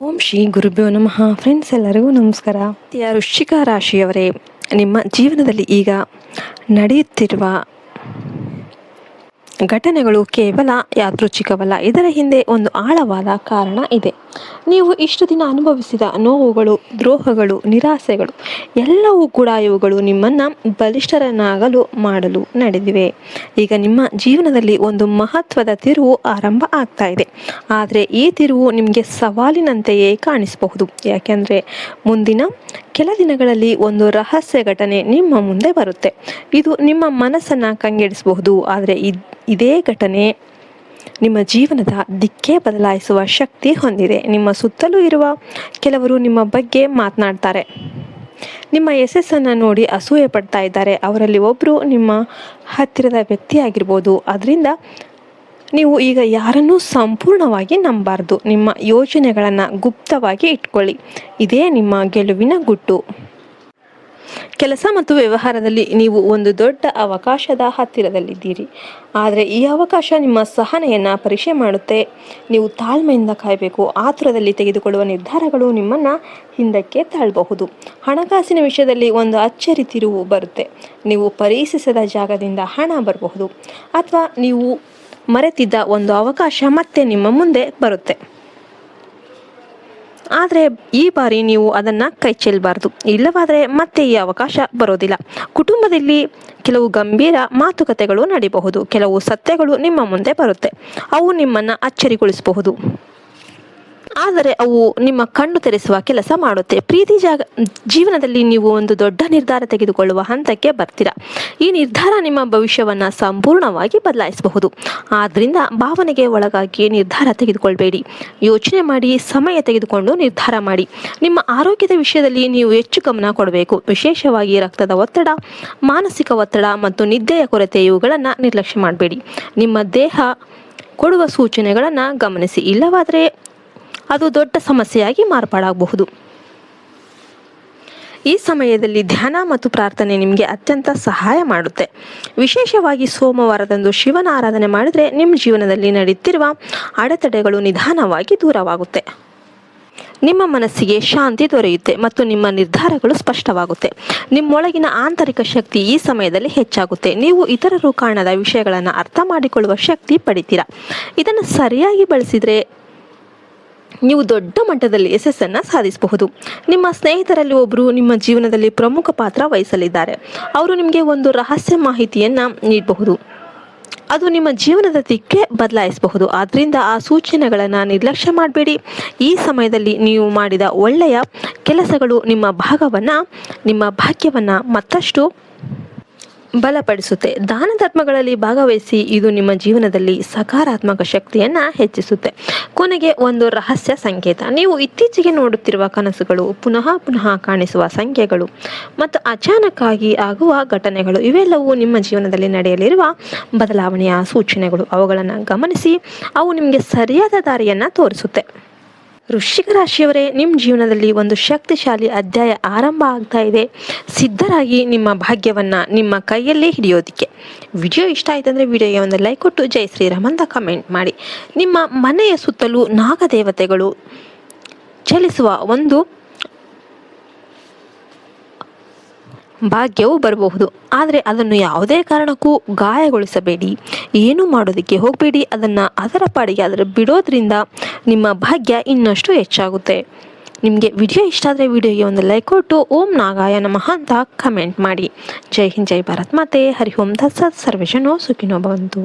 ಓಂ ಶ್ರೀ ಗುರುಭ್ಯೋ ನಮಃ. ಫ್ರೆಂಡ್ಸ್, ಎಲ್ಲರಿಗೂ ನಮಸ್ಕಾರ. ವೃಶ್ಚಿಕ ರಾಶಿಯವರೇ, ನಿಮ್ಮ ಜೀವನದಲ್ಲಿ ಈಗ ನಡೆಯುತ್ತಿರುವ ಘಟನೆಗಳು ಕೇವಲ ಯಾದೃಚ್ಛಿಕವಲ್ಲ. ಇದರ ಹಿಂದೆ ಒಂದು ಆಳವಾದ ಕಾರಣ ಇದೆ. ನೀವು ಇಷ್ಟು ದಿನ ಅನುಭವಿಸಿದ ನೋವುಗಳು, ದ್ರೋಹಗಳು, ನಿರಾಸೆಗಳು ಎಲ್ಲವೂ ಕೂಡ ಇವುಗಳು ನಿಮ್ಮನ್ನು ಬಲಿಷ್ಠರನ್ನಾಗಲು ಮಾಡಲು ನಡೆದಿವೆ. ಈಗ ನಿಮ್ಮ ಜೀವನದಲ್ಲಿ ಒಂದು ಮಹತ್ವದ ತಿರುವು ಆರಂಭ ಆಗ್ತಾ ಇದೆ. ಆದರೆ ಈ ತಿರುವು ನಿಮಗೆ ಸವಾಲಿನಂತೆಯೇ ಕಾಣಿಸಬಹುದು. ಯಾಕೆಂದರೆ ಮುಂದಿನ ಕೆಲ ದಿನಗಳಲ್ಲಿ ಒಂದು ರಹಸ್ಯ ಘಟನೆ ನಿಮ್ಮ ಮುಂದೆ ಬರುತ್ತೆ. ಇದು ನಿಮ್ಮ ಮನಸ್ಸನ್ನು ಕಂಗೆಡಿಸಬಹುದು. ಆದರೆ ಇದೇ ಘಟನೆ ನಿಮ್ಮ ಜೀವನದ ದಿಕ್ಕೇ ಬದಲಾಯಿಸುವ ಶಕ್ತಿ ಹೊಂದಿದೆ. ನಿಮ್ಮ ಸುತ್ತಲೂ ಇರುವ ಕೆಲವರು ನಿಮ್ಮ ಬಗ್ಗೆ ಮಾತನಾಡ್ತಾರೆ, ನಿಮ್ಮ ಯಶಸ್ಸನ್ನು ನೋಡಿ ಅಸೂಯೆ ಪಡ್ತಾ ಇದ್ದಾರೆ. ಅವರಲ್ಲಿ ಒಬ್ಬರು ನಿಮ್ಮ ಹತ್ತಿರದ ವ್ಯಕ್ತಿಯಾಗಿರ್ಬೋದು. ಅದರಿಂದ ನೀವು ಈಗ ಯಾರನ್ನೂ ಸಂಪೂರ್ಣವಾಗಿ ನಂಬಬಾರ್ದು. ನಿಮ್ಮ ಯೋಚನೆಗಳನ್ನು ಗುಪ್ತವಾಗಿ ಇಟ್ಕೊಳ್ಳಿ. ಇದೇ ನಿಮ್ಮ ಗೆಲುವಿನ ಗುಟ್ಟು. ಕೆಲಸ ಮತ್ತು ವ್ಯವಹಾರದಲ್ಲಿ ನೀವು ಒಂದು ದೊಡ್ಡ ಅವಕಾಶದ ಹತ್ತಿರದಲ್ಲಿದ್ದೀರಿ. ಆದರೆ ಈ ಅವಕಾಶ ನಿಮ್ಮ ಸಹನೆಯನ್ನು ಪರೀಕ್ಷೆ ಮಾಡುತ್ತೆ. ನೀವು ತಾಳ್ಮೆಯಿಂದ ಕಾಯಬೇಕು. ಆತುರದಲ್ಲಿ ತೆಗೆದುಕೊಳ್ಳುವ ನಿರ್ಧಾರಗಳು ನಿಮ್ಮನ್ನು ಹಿಂದಕ್ಕೆ ತಳ್ಳಬಹುದು. ಹಣಕಾಸಿನ ವಿಷಯದಲ್ಲಿ ಒಂದು ಅಚ್ಚರಿ ತಿರುವು ಬರುತ್ತೆ. ನೀವು ಪರೀಕ್ಷಿಸದ ಜಾಗದಿಂದ ಹಣ ಬರಬಹುದು, ಅಥವಾ ನೀವು ಮರೆತಿದ್ದ ಒಂದು ಅವಕಾಶ ಮತ್ತೆ ನಿಮ್ಮ ಮುಂದೆ ಬರುತ್ತೆ. ಆದರೆ ಈ ಬಾರಿ ನೀವು ಅದನ್ನು ಕೈ ಚೆಲ್ಲಬಾರ್ದು. ಇಲ್ಲವಾದರೆ ಮತ್ತೆ ಈ ಅವಕಾಶ ಬರೋದಿಲ್ಲ. ಕುಟುಂಬದಲ್ಲಿ ಕೆಲವು ಗಂಭೀರ ಮಾತುಕತೆಗಳು ನಡೀಬಹುದು. ಕೆಲವು ಸತ್ಯಗಳು ನಿಮ್ಮ ಮುಂದೆ ಬರುತ್ತೆ. ಅವು ನಿಮ್ಮನ್ನು ಅಚ್ಚರಿಗೊಳಿಸಬಹುದು, ಆದರೆ ಅವು ನಿಮ್ಮ ಕಣ್ಣು ತೆರೆಸುವ ಕೆಲಸ ಮಾಡುತ್ತೆ. ಜೀವನದಲ್ಲಿ ನೀವು ಒಂದು ದೊಡ್ಡ ನಿರ್ಧಾರ ತೆಗೆದುಕೊಳ್ಳುವ ಹಂತಕ್ಕೆ ಬರ್ತೀರಾ. ಈ ನಿರ್ಧಾರ ನಿಮ್ಮ ಭವಿಷ್ಯವನ್ನು ಸಂಪೂರ್ಣವಾಗಿ ಬದಲಾಯಿಸಬಹುದು. ಆದ್ದರಿಂದ ಭಾವನೆಗೆ ಒಳಗಾಗಿ ನಿರ್ಧಾರ ತೆಗೆದುಕೊಳ್ಬೇಡಿ. ಯೋಚನೆ ಮಾಡಿ, ಸಮಯ ತೆಗೆದುಕೊಂಡು ನಿರ್ಧಾರ ಮಾಡಿ. ನಿಮ್ಮ ಆರೋಗ್ಯದ ವಿಷಯದಲ್ಲಿ ನೀವು ಹೆಚ್ಚು ಗಮನ ಕೊಡಬೇಕು. ವಿಶೇಷವಾಗಿ ರಕ್ತದ ಒತ್ತಡ, ಮಾನಸಿಕ ಒತ್ತಡ ಮತ್ತು ನಿದ್ದೆಯ ಕೊರತೆ ಇವುಗಳನ್ನು ನಿರ್ಲಕ್ಷ್ಯ ಮಾಡಬೇಡಿ. ನಿಮ್ಮ ದೇಹ ಕೊಡುವ ಸೂಚನೆಗಳನ್ನು ಗಮನಿಸಿ. ಇಲ್ಲವಾದರೆ ಅದು ದೊಡ್ಡ ಸಮಸ್ಯೆಯಾಗಿ ಮಾರ್ಪಾಡಾಗಬಹುದು. ಈ ಸಮಯದಲ್ಲಿ ಧ್ಯಾನ ಮತ್ತು ಪ್ರಾರ್ಥನೆ ನಿಮಗೆ ಅತ್ಯಂತ ಸಹಾಯ ಮಾಡುತ್ತೆ. ವಿಶೇಷವಾಗಿ ಸೋಮವಾರದಂದು ಶಿವನ ಆರಾಧನೆ ಮಾಡಿದರೆ ನಿಮ್ಮ ಜೀವನದಲ್ಲಿ ನಡೆಯುತ್ತಿರುವ ಅಡೆತಡೆಗಳು ನಿಧಾನವಾಗಿ ದೂರವಾಗುತ್ತೆ. ನಿಮ್ಮ ಮನಸ್ಸಿಗೆ ಶಾಂತಿ ದೊರೆಯುತ್ತೆ ಮತ್ತು ನಿಮ್ಮ ನಿರ್ಧಾರಗಳು ಸ್ಪಷ್ಟವಾಗುತ್ತೆ. ನಿಮ್ಮೊಳಗಿನ ಆಂತರಿಕ ಶಕ್ತಿ ಈ ಸಮಯದಲ್ಲಿ ಹೆಚ್ಚಾಗುತ್ತೆ. ನೀವು ಇತರರು ಕಾಣದ ವಿಷಯಗಳನ್ನು ಅರ್ಥ ಮಾಡಿಕೊಳ್ಳುವ ಶಕ್ತಿ ಪಡಿತೀರಾ. ಇದನ್ನು ಸರಿಯಾಗಿ ಬಳಸಿದರೆ ನೀವು ದೊಡ್ಡ ಮಟ್ಟದಲ್ಲಿ ಯಶಸ್ಸನ್ನು ಸಾಧಿಸಬಹುದು. ನಿಮ್ಮ ಸ್ನೇಹಿತರಲ್ಲಿ ಒಬ್ಬರು ನಿಮ್ಮ ಜೀವನದಲ್ಲಿ ಪ್ರಮುಖ ಪಾತ್ರ ವಹಿಸಲಿದ್ದಾರೆ. ಅವರು ನಿಮಗೆ ಒಂದು ರಹಸ್ಯ ಮಾಹಿತಿಯನ್ನು ನೀಡಬಹುದು. ಅದು ನಿಮ್ಮ ಜೀವನದ ದಿಕ್ಕೇ ಬದಲಾಯಿಸಬಹುದು. ಆದ್ದರಿಂದ ಆ ಸೂಚನೆಗಳನ್ನು ನಿರ್ಲಕ್ಷ್ಯ ಮಾಡಬೇಡಿ. ಈ ಸಮಯದಲ್ಲಿ ನೀವು ಮಾಡಿದ ಒಳ್ಳೆಯ ಕೆಲಸಗಳು ನಿಮ್ಮ ಭಾಗ್ಯವನ್ನು ಮತ್ತಷ್ಟು ಬಲಪಡಿಸುತ್ತೆ. ದಾನ ಧರ್ಮಗಳಲ್ಲಿ ಭಾಗವಹಿಸಿ. ಇದು ನಿಮ್ಮ ಜೀವನದಲ್ಲಿ ಸಕಾರಾತ್ಮಕ ಶಕ್ತಿಯನ್ನು ಹೆಚ್ಚಿಸುತ್ತೆ. ಕೊನೆಗೆ ಒಂದು ರಹಸ್ಯ ಸಂಕೇತ. ನೀವು ಇತ್ತೀಚೆಗೆ ನೋಡುತ್ತಿರುವ ಕನಸುಗಳು, ಪುನಃ ಕಾಣಿಸುವ ಸಂಖ್ಯೆಗಳು ಮತ್ತು ಅಚಾನಕ್ಕಾಗಿ ಆಗುವ ಘಟನೆಗಳು ಇವೆಲ್ಲವೂ ನಿಮ್ಮ ಜೀವನದಲ್ಲಿ ನಡೆಯಲಿರುವ ಬದಲಾವಣೆಯ ಸೂಚನೆಗಳು. ಅವುಗಳನ್ನು ಗಮನಿಸಿ. ಅವು ನಿಮಗೆ ಸರಿಯಾದ ದಾರಿಯನ್ನು ತೋರಿಸುತ್ತೆ. ವೃಶ್ಚಿಕ ರಾಶಿಯವರೇ, ನಿಮ್ಮ ಜೀವನದಲ್ಲಿ ಒಂದು ಶಕ್ತಿಶಾಲಿ ಅಧ್ಯಾಯ ಆರಂಭ ಆಗ್ತಾ ಇದೆ. ಸಿದ್ಧರಾಗಿ ನಿಮ್ಮ ಭಾಗ್ಯವನ್ನು ನಿಮ್ಮ ಕೈಯಲ್ಲೇ ಹಿಡಿಯೋದಕ್ಕೆ. ವಿಡಿಯೋ ಇಷ್ಟ ಆಯ್ತು ಅಂದರೆ ವಿಡಿಯೋಗೆ ಒಂದು ಲೈಕ್ ಕೊಟ್ಟು ಜೈ ಶ್ರೀರಾಮ್ ಅಂತ ಕಮೆಂಟ್ ಮಾಡಿ. ನಿಮ್ಮ ಮನೆಯ ಸುತ್ತಲೂ ನಾಗದೇವತೆಗಳು ಚಲಿಸುವ ಒಂದು ಭಾಗ್ಯವು ಬರಬಹುದು. ಆದರೆ ಅದನ್ನು ಯಾವುದೇ ಕಾರಣಕ್ಕೂ ಗಾಯಗೊಳಿಸಬೇಡಿ. ಏನೂ ಮಾಡೋದಕ್ಕೆ ಹೋಗಬೇಡಿ. ಅದರ ಪಾಡಿಗೆ ಬಿಡೋದ್ರಿಂದ ನಿಮ್ಮ ಭಾಗ್ಯ ಇನ್ನಷ್ಟು ಹೆಚ್ಚಾಗುತ್ತೆ. ನಿಮಗೆ ವಿಡಿಯೋ ಇಷ್ಟ ಆದರೆ ವಿಡಿಯೋಗೆ ಒಂದು ಲೈಕ್ ಕೊಟ್ಟು ಓಂ ನಾಗಾಯ ನಮಃ ಅಂತ ಕಮೆಂಟ್ ಮಾಡಿ. ಜೈ ಹಿಂದ್, ಜೈ ಭಾರತ್ ಮಾತೆ. ಹರಿ ಓಂ ತತ್ಸತ್. ಸರ್ವೇ ಜನೋ ಸುಖಿನೋ ಭವಂತು.